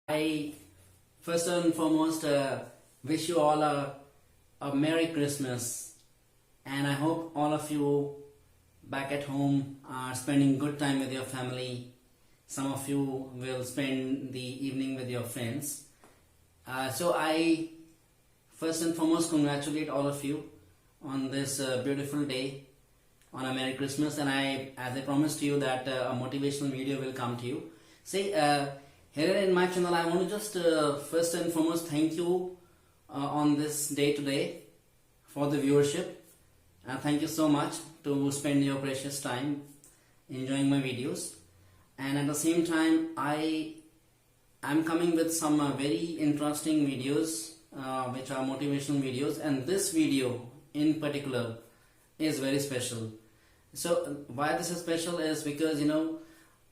I first and foremost wish you all a Merry Christmas, and I hope all of you back at home are spending good time with your family. Some of you will spend the evening with your friends. So I first and foremost congratulate all of you on this beautiful day, on a Merry Christmas, and as I promised you that a motivational video will come to you. See, here in my channel, I want to just first and foremost thank you on this day today for the viewership. Thank you so much to spend your precious time enjoying my videos. And at the same time, I'm coming with some very interesting videos which are motivational videos, and this video in particular is very special. So why this is special is because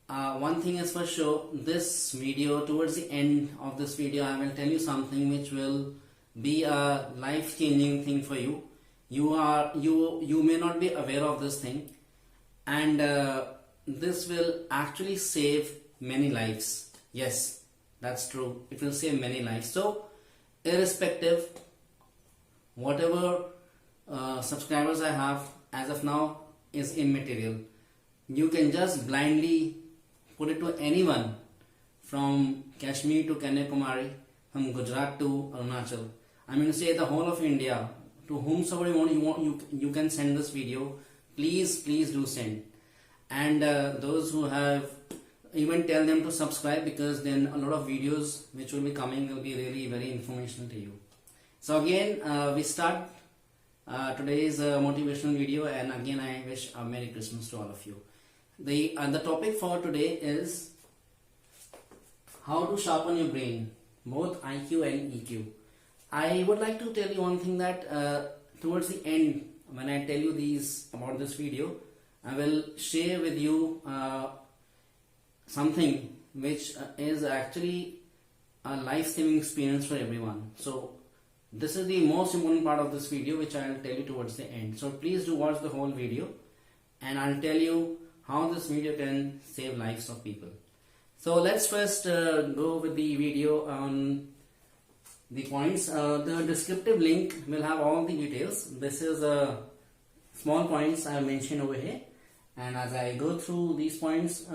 one thing is for sure, this video, towards the end of this video, I will tell you something which will be a life-changing thing for you. You may not be aware of this thing, and this will actually save many lives. Yes, that's true. It will save many lives. So, irrespective, whatever subscribers I have as of now is immaterial. You can just blindly put it to anyone from Kashmir to Kanyakumari, from Gujarat to Arunachal. I mean to say the whole of India. To whomsoever you can send this video. Please do send. And those who have, even tell them to subscribe, because then a lot of videos which will be coming will be really very informational to you. So again, we start today's motivational video, and again I wish a Merry Christmas to all of you. The topic for today is how to sharpen your brain, both IQ and EQ. I would like to tell you one thing, that towards the end, when I tell you about this video, I will share with you something which is actually a life-saving experience for everyone. So this is the most important part of this video, which I will tell you towards the end. So please do watch the whole video, and I'll tell you how this video can save lives of people. So let's first go with the video on the points. The descriptive link will have all the details. This is small points I have mentioned over here, and as I go through these points,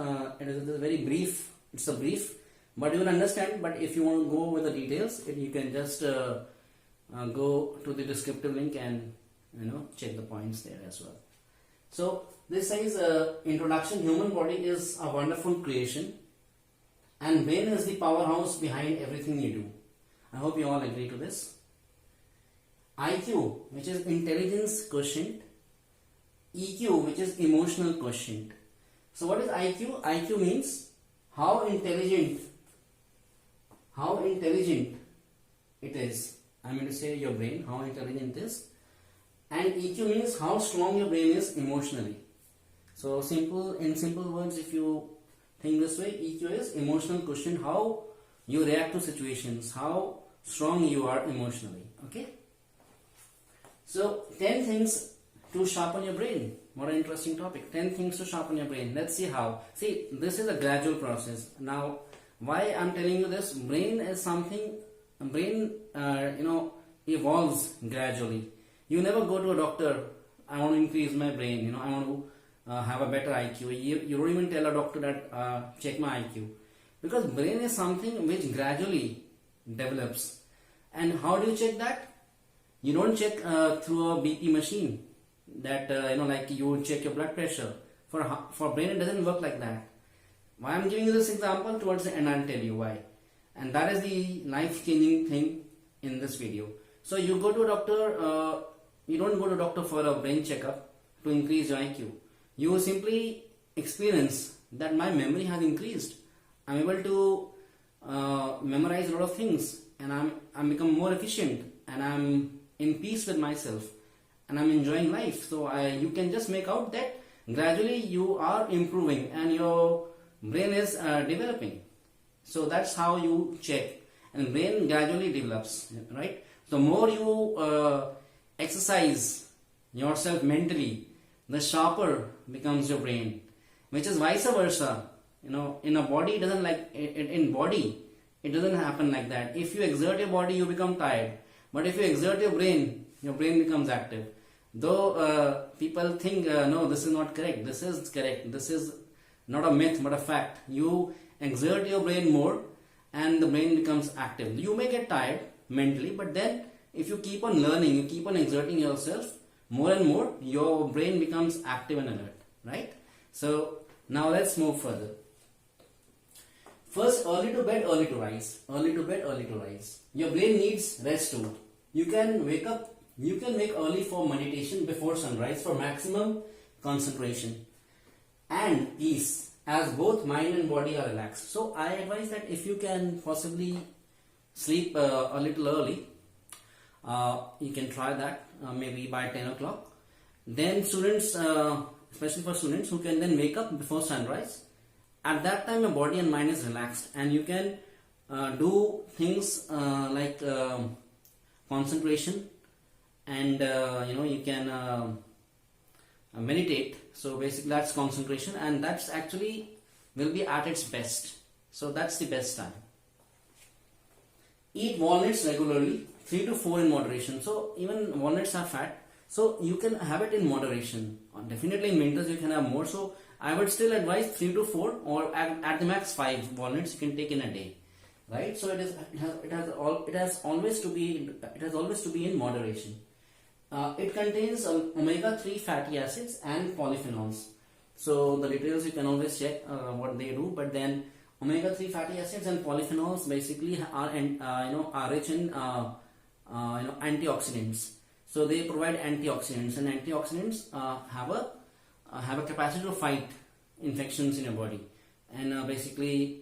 it is very brief. It's a brief, but you will understand. But if you want to go with the details, you can just go to the descriptive link and check the points there as well. So this says introduction. Human body is a wonderful creation, and brain is the powerhouse behind everything you do. I hope you all agree to this. IQ, which is intelligence quotient. EQ, which is emotional quotient. So what is IQ? IQ means how intelligent it is. I mean to say your brain, how intelligent it is. And EQ means how strong your brain is emotionally. So in simple words, if you think this way, EQ is emotional quotient, how you react to situations, how strong you are emotionally. Okay. So 10 things to sharpen your brain. What an interesting topic. 10 things to sharpen your brain. Let's see how. See, this is a gradual process. Now, why I'm telling you this? Brain is something. Brain, evolves gradually. You never go to a doctor, I want to increase my brain, I want to have a better IQ. You don't even tell a doctor that check my IQ. Because brain is something which gradually develops. And how do you check that? You don't check through a BP machine that, like you check your blood pressure. For brain, it doesn't work like that. Why I'm giving you this example, towards the end I'll tell you why. And that is the life-changing thing in this video. So you go to a doctor, you don't go to a doctor for a brain checkup to increase your IQ. You simply experience that my memory has increased. I'm able to memorize a lot of things, and I'm become more efficient, and I'm in peace with myself, and I'm enjoying life. So you can just make out that gradually you are improving and your brain is developing. So that's how you check, and brain gradually develops, right? The more you exercise yourself mentally, the sharper becomes your brain, which is vice versa. In a body, it doesn't like in body, It doesn't happen like that. If you exert your body, you become tired. But if you exert your brain becomes active. Though people think, no, this is not correct. This is correct. This is not a myth, but a fact. You exert your brain more and the brain becomes active. You may get tired mentally, but then if you keep on learning, you keep on exerting yourself more and more, your brain becomes active and alert, right? So now let's move further. First, early to bed, early to rise. Early to bed, early to rise. Your brain needs rest too. You can wake early for meditation before sunrise for maximum concentration and peace, as both mind and body are relaxed. So I advise that if you can possibly sleep a little early, you can try that maybe by 10 o'clock. Then students, especially for students who can then wake up before sunrise, at that time your body and mind is relaxed and you can do things like concentration and you can meditate. So basically that's concentration, and that's actually will be at its best. So that's the best time. Eat walnuts regularly, 3 to 4 in moderation. So even walnuts are fat, so you can have it in moderation. Definitely in winters you can have more, so I would still advise 3 to 4 or at the max 5 walnuts you can take in a day, right? So it has always to be in moderation. It contains omega-3 fatty acids and polyphenols. So the details you can always check what they do, but then omega-3 fatty acids and polyphenols basically are rich in antioxidants. So they provide antioxidants, and antioxidants have a capacity to fight infections in your body. And basically,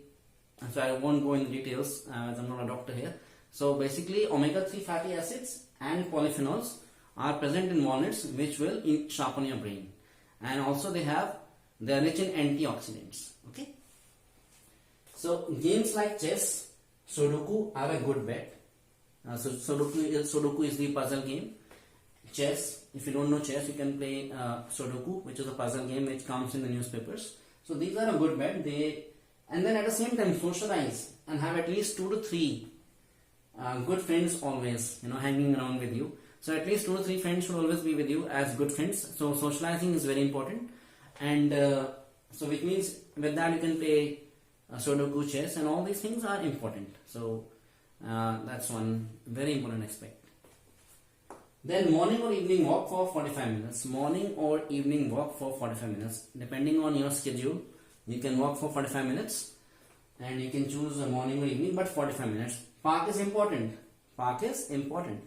so I won't go into details as I'm not a doctor here. So basically, omega-3 fatty acids and polyphenols are present in walnuts, which will sharpen your brain. And also they are rich in antioxidants. Okay. So games like chess, Sudoku are a good bet. So Sudoku is the puzzle game. Chess, if you don't know chess, you can play Sudoku, which is a puzzle game which comes in the newspapers. So these are a good bet. And then at the same time socialize and have at least 2 to 3 good friends always, hanging around with you. So at least 2 to 3 friends should always be with you as good friends. So socializing is very important, and so which means with that you can play Sudoku, chess, and all these things are important. So that's one very important aspect. Then morning or evening walk for 45 minutes. Morning or evening walk for 45 minutes. Depending on your schedule, you can walk for 45 minutes and you can choose a morning or evening, but 45 minutes. Park is important. Park is important.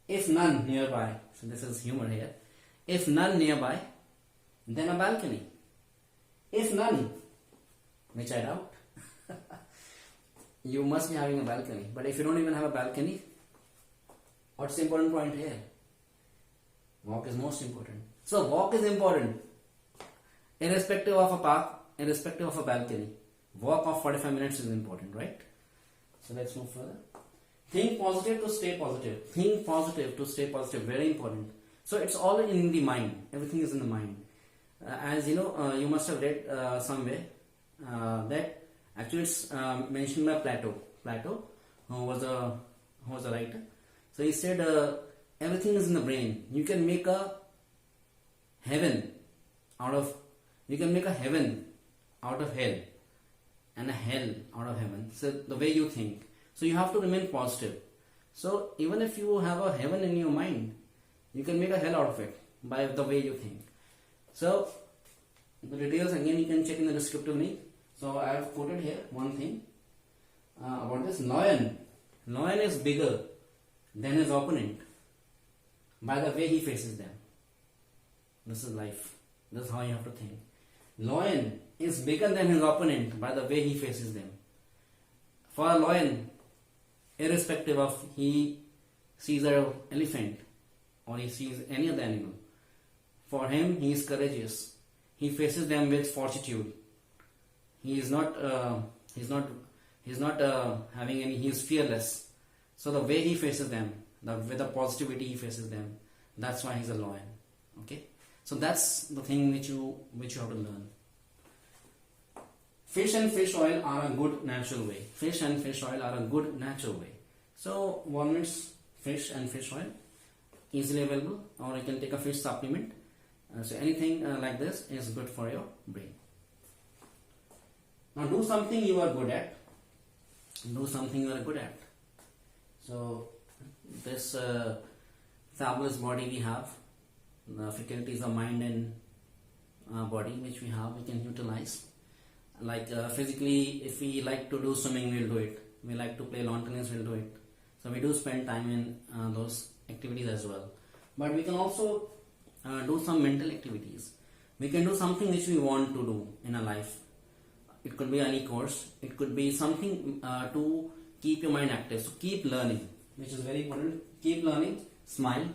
If none nearby, so this is humor here. If none nearby, then a balcony. If none, which I doubt, you must be having a balcony. But if you don't even have a balcony, what's the important point here? Walk is most important. So walk is important. Irrespective of a park, irrespective of a balcony, walk of 45 minutes is important, right? So let's move further. Think positive to stay positive. Think positive to stay positive. Very important. So it's all in the mind. Everything is in the mind. As you know, you must have read somewhere that actually it's mentioned by Plato. Plato, who was a writer. So he said everything is in the brain. You can make a heaven out of hell, and a hell out of heaven. So the way you think. So you have to remain positive. So even if you have a heaven in your mind, you can make a hell out of it by the way you think. So the details again you can check in the descriptive link. So I have quoted here one thing about this. Lion is bigger than his opponent by the way he faces them. This is life. This is how you have to think. Lion is bigger than his opponent by the way he faces them. For a lion, irrespective of he sees an elephant or he sees any other animal, for him he is courageous. He faces them with fortitude. He is not having any. He is fearless. So the way he faces them, with the positivity he faces them, that's why he's a lion. Okay. So that's the thing which you have to learn. fish and fish oil are a good natural way. Fish and fish oil are a good natural way. So walnuts, fish and fish oil, easily available, or you can take a fish supplement. So anything like this is good for your brain. Now do something you are good at. Do something you are good at. So this fabulous body we have, the faculties of mind and body which we have, we can utilize. Like physically, if we like to do swimming, we'll do it. We like to play lawn tennis, we'll do it. So we do spend time in those activities as well. But we can also do some mental activities. We can do something which we want to do in our life. It could be any course. It could be something to keep your mind active. So keep learning, which is very important. Keep learning. Smile.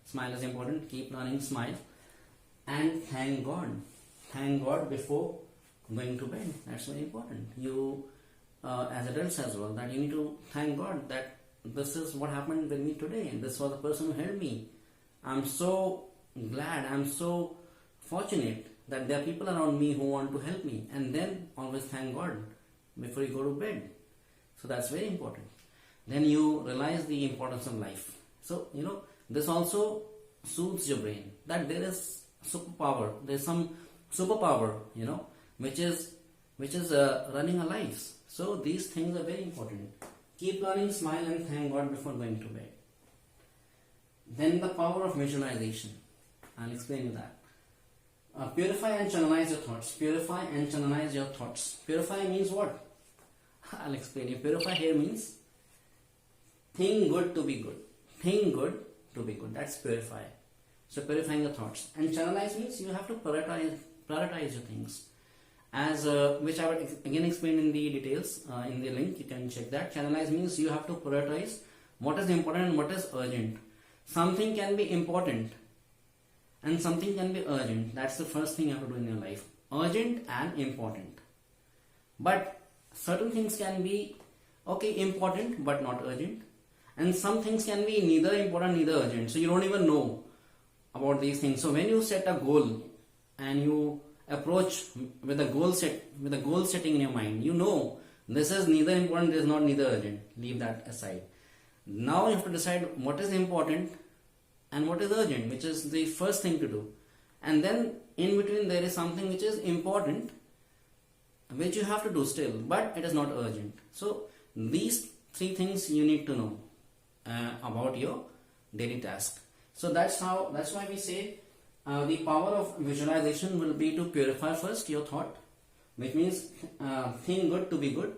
Smile is important. Keep learning. Smile. And thank God. Thank God before going to bed. That's very important. You as adults as well, that you need to thank God that this is what happened with me today, and this was the person who helped me. I'm so glad, I'm so fortunate that there are people around me who want to help me, and then always thank God before you go to bed. So that's very important. Then you realize the importance of life. So this also soothes your brain, that there is superpower, there's some superpower which is running our lives. So these things are very important. Keep learning, smile and thank God before going to bed. Then the power of visualization. I'll explain you that. Purify and channelize your thoughts. Purify and channelize your thoughts. Purify means what? I'll explain you. Purify here means think good to be good. Think good to be good. That's purify. So purifying your thoughts. And channelize means you have to prioritize your things. As which I would again explain in the details in the link. You can check that. Channelize means you have to prioritize what is important and what is urgent. Something can be important and something can be urgent. That's the first thing you have to do in your life. Urgent and important. But certain things can be important but not urgent, and some things can be neither important neither urgent. So you don't even know about these things. So when you set a goal and you approach with a goal setting in your mind, this is neither important, this is not neither urgent. Leave that aside. Now you have to decide what is important and what is urgent, which is the first thing to do. And then in between there is something which is important, which you have to do still, but it is not urgent. So these three things you need to know about your daily task. So that's why we say the power of visualization will be to purify first your thought, which means think good to be good,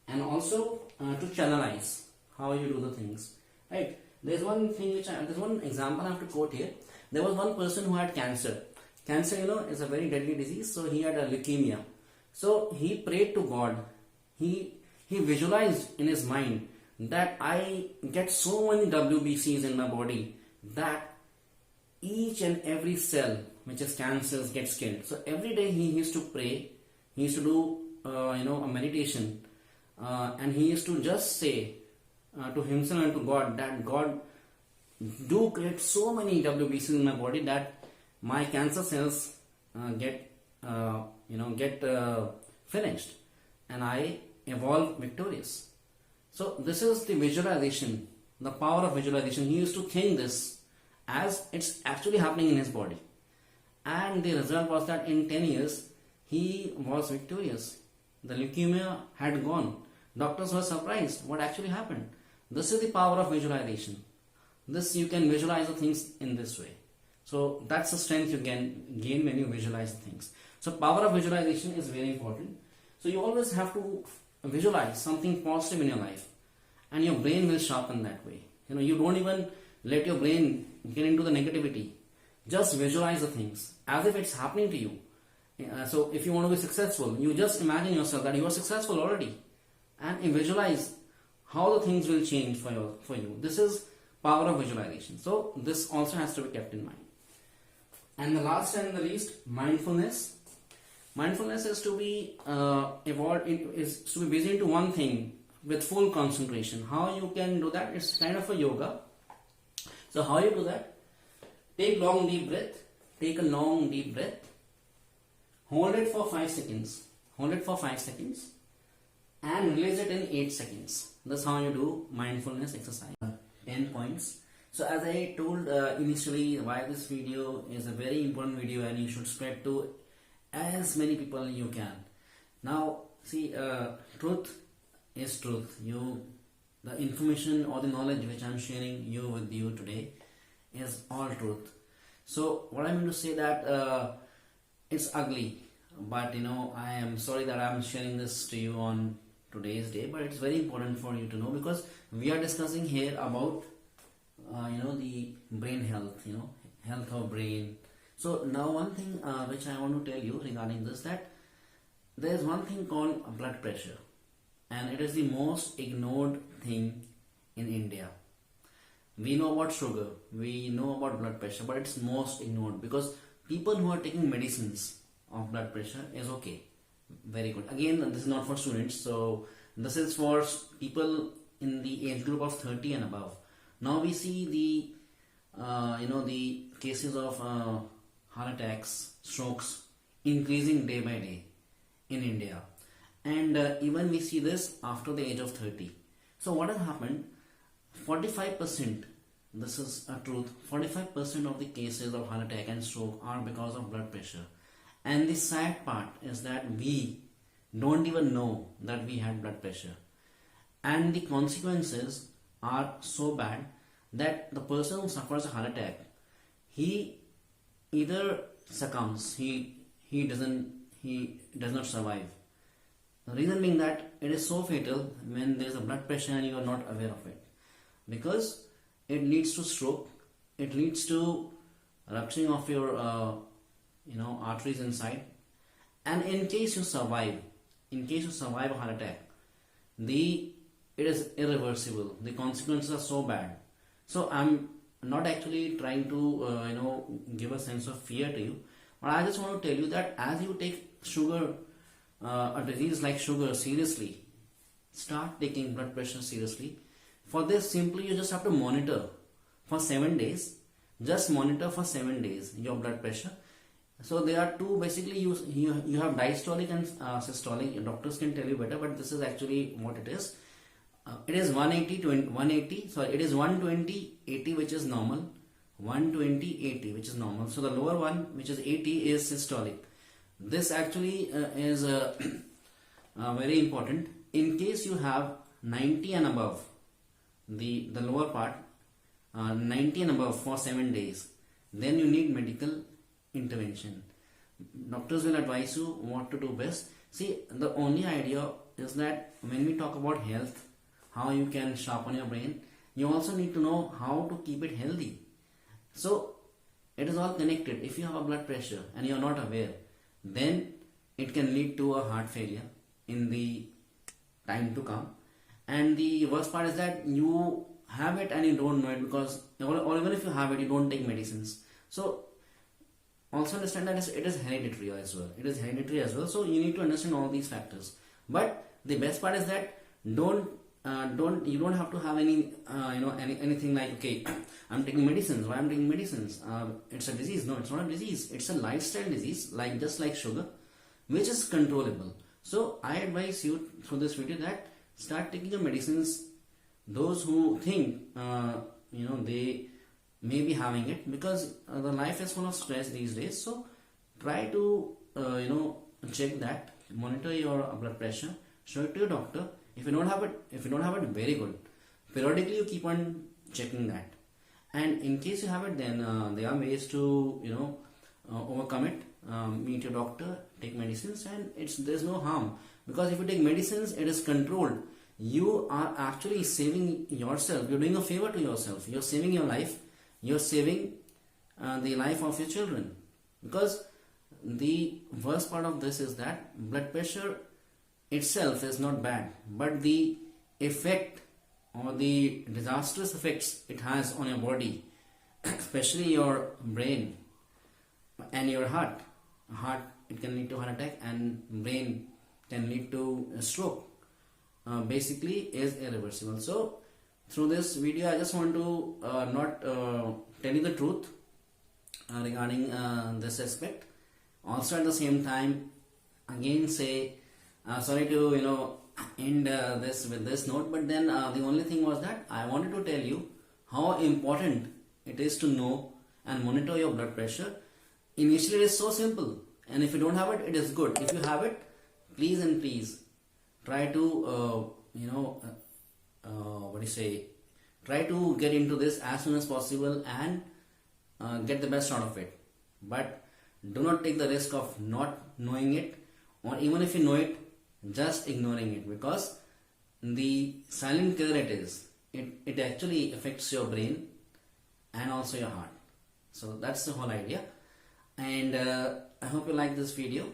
and also to channelize how you do the things. Right? There's one thing there's one example I have to quote here. There was one person who had cancer. Cancer, is a very deadly disease. So he had a leukemia. So he prayed to God. He visualized in his mind that I get so many WBCs in my body that each and every cell which is cancers gets killed. So every day he used to pray. He used to do a meditation, and he used to just say to himself and to God that God, do create so many WBCs in my body that my cancer cells get finished and I evolve victorious. So this is the visualization, the power of visualization. He used to think this as it's actually happening in his body, and the result was that in 10 years he was victorious. The leukemia had gone. Doctors were surprised what actually happened. This is the power of visualization. This you can visualize the things in this way. So that's the strength you can gain when you visualize the things. So power of visualization is very important. So you always have to visualize something positive in your life, and your brain will sharpen that way. You don't even let your brain get into the negativity. Just visualize the things as if it's happening to you. So if you want to be successful, you just imagine yourself that you are successful already, and visualize how the things will change for you. This is power of visualization. So this also has to be kept in mind. And the last and the least, mindfulness. Mindfulness is to be is to be busy into one thing with full concentration. How you can do that? It's kind of a yoga. So how you do that? Take long deep breath. Take a long deep breath. Hold it for 5 seconds. hold it for 5 seconds and release it in 8 seconds. That's how you do mindfulness exercise. 10 points. So as I told initially, why this video is a very important video and you should spread to as many people you can. Now see, truth is truth. The information or the knowledge which I'm sharing with you today is all truth. So what I mean to say that it's ugly, but I am sorry that I'm sharing this to you on today's day, but it's very important for you to know, because we are discussing here about the brain health, health of brain. So now one thing which I want to tell you regarding this, that there is one thing called blood pressure, and it is the most ignored thing in India. We know about sugar, we know about blood pressure, but it's most ignored, because people who are taking medicines of blood pressure is okay, very good. Again, this is not for students, so this is for people in the age group of 30 and above. Now we see the cases of heart attacks, strokes increasing day by day in India, and even we see this after the age of 30. So what has happened? 45%, this is a truth, 45% of the cases of heart attack and stroke are because of blood pressure. And the sad part is that we don't even know that we had blood pressure, and the consequences are so bad that the person who suffers a heart attack, he either succumbs, he does not survive. The reason being that it is so fatal when there is a blood pressure and you are not aware of it, because it leads to stroke, it leads to rupturing of your arteries inside, and in case you survive a heart attack, it is irreversible. The consequences are so bad. So I'm not actually trying to give a sense of fear to you, but I just want to tell you that as you take sugar, a disease like sugar seriously, start taking blood pressure seriously. For this, simply you just have to monitor for 7 days. Just monitor for 7 days your blood pressure. So there are two, basically you have diastolic and systolic. Your doctors can tell you better, but this is actually what it is. It is 180, sorry, it is 120, 80, which is normal. 120, 80, which is normal. So the lower one, which is 80, is systolic. This actually is very important. In case you have 90 and above, the lower part, 90 and above for 7 days, then you need medical intervention. Doctors will advise you what to do best. See, the only idea is that when we talk about health, how you can sharpen your brain, you also need to know how to keep it healthy. So it is all connected. If you have a blood pressure and you are not aware, then it can lead to a heart failure in the time to come. And the worst part is that you have it and you don't know it, because, or even if you have it, you don't take medicines. So also understand that it is hereditary as well. It is hereditary as well. So you need to understand all these factors. But the best part is that you don't have to have any anything like, okay, I'm taking medicines. Why I'm taking medicines? It's a disease. No, it's not a disease. It's a lifestyle disease, just like sugar, which is controllable. So I advise you through this video that start taking your medicines. Those who think they may be having it, because the life is full of stress these days. So try to check that, monitor your blood pressure, show it to your doctor. If you don't have it, very good. Periodically you keep on checking that, and in case you have it, then there are ways to overcome it. Meet your doctor, take medicines, and there's no harm, because if you take medicines, it is controlled. You are actually saving yourself. You're doing a favor to yourself. You're saving your life. You're saving the life of your children, because the worst part of this is that blood pressure itself is not bad, but the effect or the disastrous effects it has on your body, especially your brain and your heart. It can lead to heart attack, and brain can lead to a stroke. Basically is irreversible. So through this video, I just want to not tell you the truth regarding this aspect. Also at the same time, again say Sorry to end this with this note, but then the only thing was that I wanted to tell you how important it is to know and monitor your blood pressure. Initially it is so simple, and if you don't have it, it is good. If you have it, please and please try to try to get into this as soon as possible and get the best out of it. But do not take the risk of not knowing it, or even if you know it, just ignoring it, because the silent killer it actually affects your brain and also your heart. So that's the whole idea. And I hope you like this video,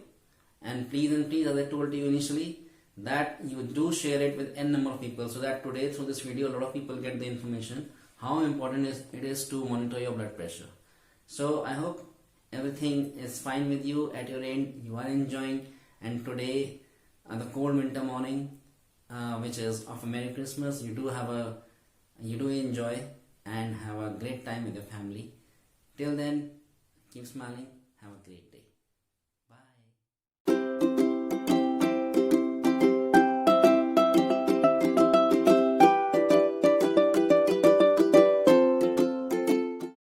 and please as I told you initially, that you do share it with n number of people, so that today through this video a lot of people get the information how important it is to monitor your blood pressure. So I hope everything is fine with you at your end, you are enjoying, and today the cold winter morning, which is of a Merry Christmas, you do enjoy and have a great time with your family. Till then, keep smiling, have a great day.